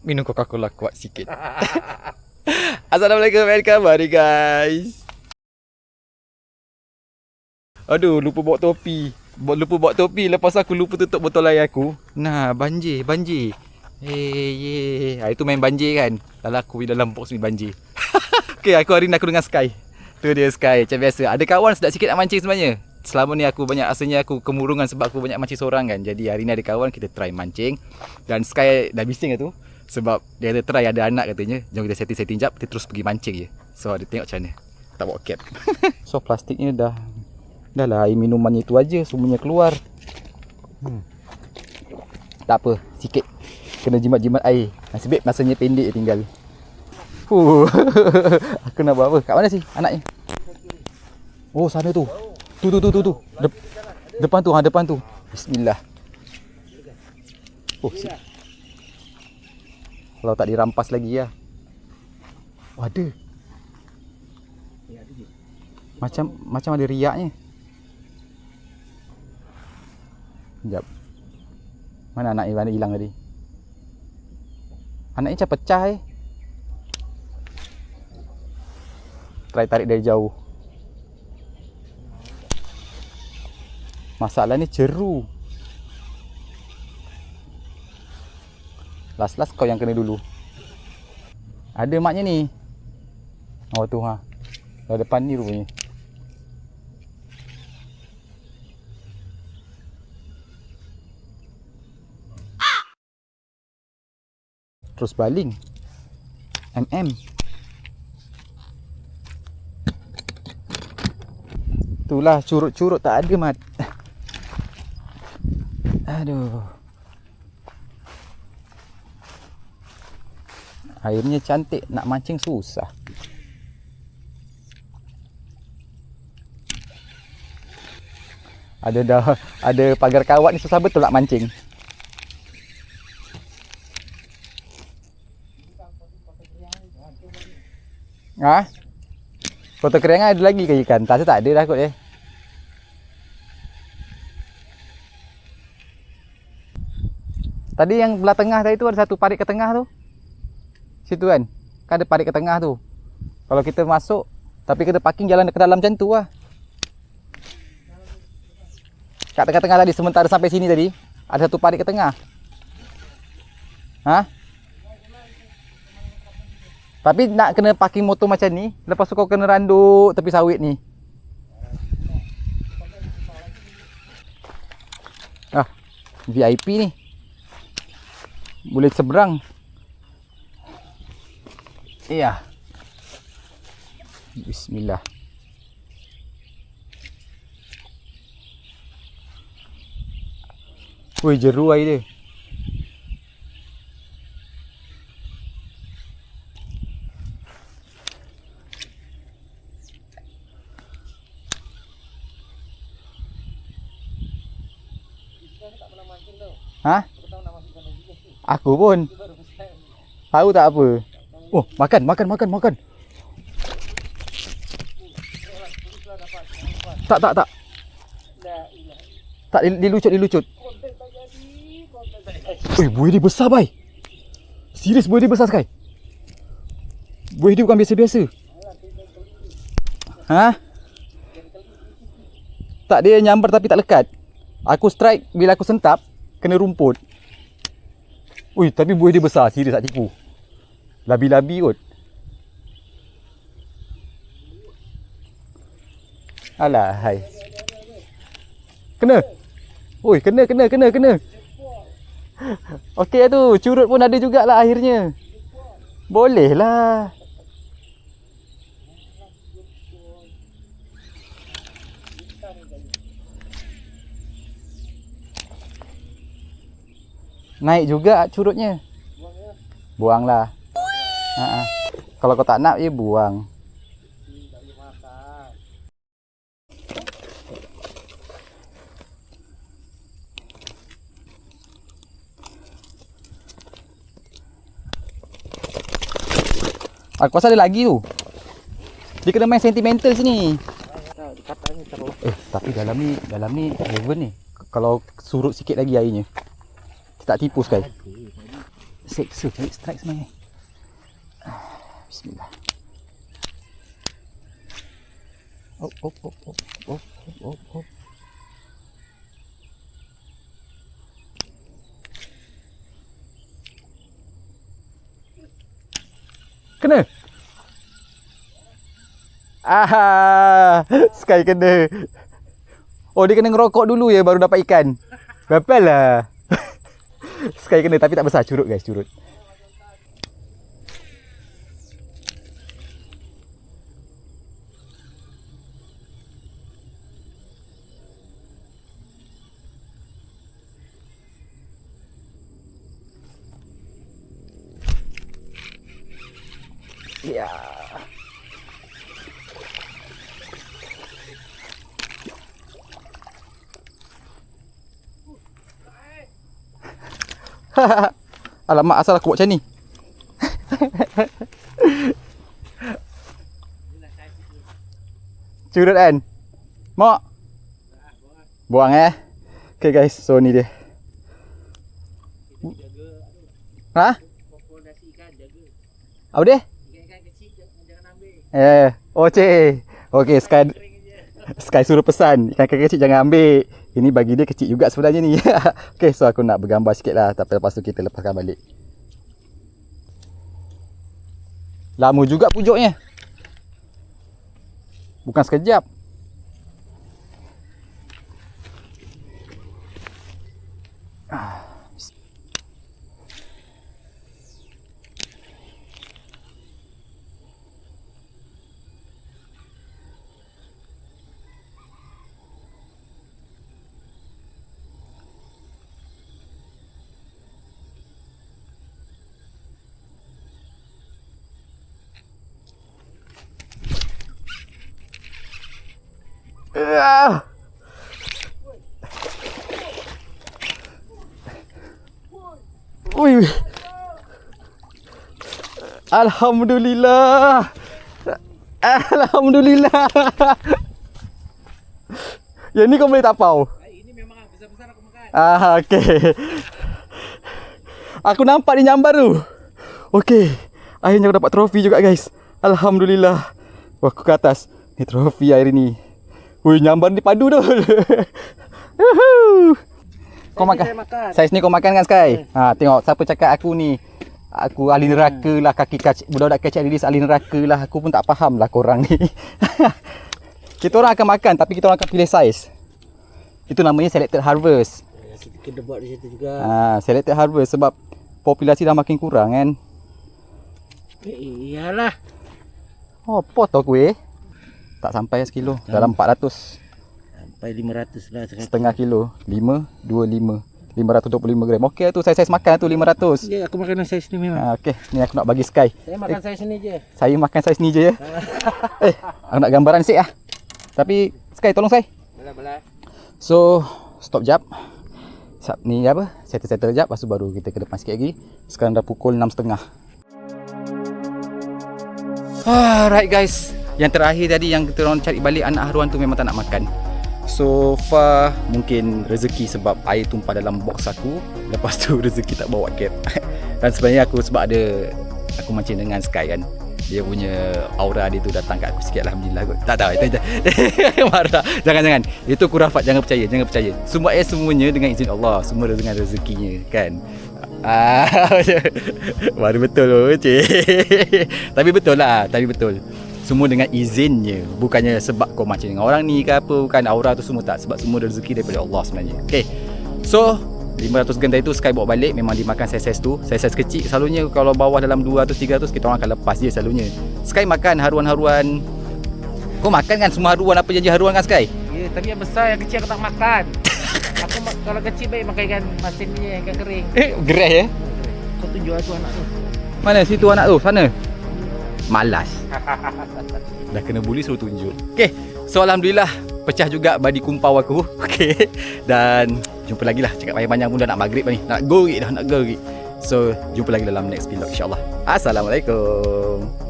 minum Coca-Cola kuat sikit. Assalamualaikum, welcome hari guys. Aduh, lupa bawa topi. Lepas aku lupa tutup botol air aku. Nah, banjir. Itu main banjir kan. Aku dalam box ni banjir. Okay, hari ni aku dengan Sky. Tu dia Sky, macam biasa. Ada kawan sedap sikit nak mancing sebenarnya. Selama ni aku asalnya aku kemurungan sebab aku banyak mancing seorang kan. Jadi hari ni ada kawan, kita try mancing. Dan Sky dah bising lah tu. Sebab dia ada try, ada anak katanya. Jom kita setting jap, kita terus pergi mancing je. So dia tengok macam mana. Tak bawa cap. So plastiknya dah lah, air minumannya itu aja semuanya keluar. Tak apa, sikit kena jimat-jimat air. Nasib baik masanya pendek je tinggal. Aku nak buat apa? Kat mana sih anaknya? Oh, sana tu. Tu. Depan tu. Bismillah. Oh, kalau tak dirampas lagi ya. Oh, ada. Macam ada riaknya. Sekejap. Mana anaknya hilang tadi? Anaknya macam pecah Try tarik dari jauh. Masalah ni ceru. Last kau yang kena dulu. Ada maknya ni. Oh tu ha. Dah depan ni rupanya. Terus baling. Itulah curut-curut tak ada mat. Aduh. Airnya cantik, nak mancing susah. Ada pagar kawat ni susah betul nak mancing. Ha? Foto keringan ada lagi ke ikan? Tak ada dah kot Tadi yang belah tengah tadi tu ada satu parit ke tengah tu. Situ kan? Kan ada parit ke tengah tu. Kalau kita masuk, tapi kita parking jalan ke dalam macam tu lah. Kat tengah-tengah tadi, sementara sampai sini tadi, ada satu parit ke tengah. Ha? Tapi nak kena parking motor macam ni, lepas tu kau kena randuk tepi sawit ni. VIP ni. Boleh seberang. Iya. Bismillah. Woi, jeru air dia. Ha? Aku pun tahu tak apa. Oh, makan. Tak. Tak dilucut. Oi, buih dia besar bai. Serius buih dia besar sekali. Buih dia bukan biasa-biasa. Ha? Tak, dia nyambar tapi tak lekat. Aku strike bila aku sentap kena rumput. Ui, tapi buih dia besar, serius tak tipu. Labi-labi kot. Alah, hai. Kena. Ui, kena. Okey tu, curut pun ada jugalah akhirnya. Boleh lah. Naik juga curutnya. Buanglah. Kalau kau tak nak, buang. Aku rasa ada lagi tu. Dia kena main sentimental sini. Tapi dalam ni heaven ni. Kalau surut sikit lagi airnya. Tak tipu sekali. Seksa cari strike sebenarnya. Bismillah. Oh. Kena. Sky kena. Oh, dia kena ngerokok dulu ya baru dapat ikan. Gapal lah. Sky kena tapi tak besar, curut guys, curut. Ya. Alamak, asal aku buat macam ni. Curut kan? Mak? Buang Okay guys, so ni dia. Ha? Apa dia? Cik. Okay, Sky suruh pesan ikan kecil jangan ambil. Ini bagi dia kecil juga sebenarnya ni. Okay, so aku nak bergambar sikit lah. Tapi lepas tu kita lepaskan balik. Lama juga pujuknya. Bukan sekejap. Ui. Alhamdulillah. Alhamdulillah. Yang ni kau boleh tapau. Ini memang besar-besar aku makan. Okey. Aku nampak dia nyambar tu. Okey. Akhirnya aku dapat trofi juga guys. Alhamdulillah. Wah, aku ke atas. Ni trofi hari ni. Wih, nyambar ni padu tu. Kau makan. Saiz ni kau makan kan Sky? Tengok siapa cakap aku ni. Aku ahli neraka lah, budak-budak kecil rilis ahli neraka lah. Aku pun tak faham lah korang ni. Kita orang akan makan tapi kita orang akan pilih saiz. Itu namanya selected harvest. Kita kena buat di situ juga. Selected harvest sebab populasi dah makin kurang kan. Iyalah. Oh, potong kuih. Tak sampai sekilo, dalam 400. Sampai 500 lah sekarang. Setengah kilo, 525 525 gram. Okey tu saiz makan tu 500. Ya, aku makan saiz ni memang. Okey, ni aku nak bagi Sky. Saya makan saiz ni je. Saya makan saiz ni je ya. Aku nak gambaran sikit lah. Tapi Sky tolong saya. Boleh. So, stop jap. Ni apa? Settle jap, lepas tu baru kita ke depan sikit lagi. Sekarang dah pukul 6.30. Alright guys. Yang terakhir tadi yang kita orang cari balik anak haruan tu memang tak nak makan. So far mungkin rezeki sebab air tumpah dalam box aku. Lepas tu rezeki tak bawa cap. Dan sebenarnya aku sebab ada aku mancing dengan Sky kan. Dia punya aura dia tu datang kat aku sikit, alhamdulillah kot. Tak tahu itu marah. Jangan. Itu kurafat, jangan percaya. Semuanya dengan izin Allah, semua dengan rezekinya kan. Baru betul loh, cik. Tapi betul. Semua dengan izinnya. Bukannya sebab kau macam dengan orang ni ke apa. Bukan aura tu semua tak. Sebab semua rezeki daripada Allah sebenarnya. Okay. So 500 gram tadi tu Sky bawa balik. Memang dimakan saiz tu. Saiz kecil selalunya kalau bawah dalam 200-300 kita orang akan lepas je selalunya. Sky makan haruan-haruan. Kau makan kan semua haruan. Apa janji haruan kan Sky? Ya, tapi yang besar, yang kecil aku tak makan. Aku kalau kecil baik makan ikan masin ni, ikan kering. Gereh ya? Kau tunjuk aku anak tu. Mana situ anak tu? Sana. Malas. Dah kena bully suruh tunjuk. Okay. So alhamdulillah pecah juga badi kumpau aku. Okay. Dan jumpa lagi lah. Cakap panjang-panjang pun dah nak maghrib ni. Nak gorik dah, nak gorik. So jumpa lagi dalam next vlog insyaAllah. Assalamualaikum.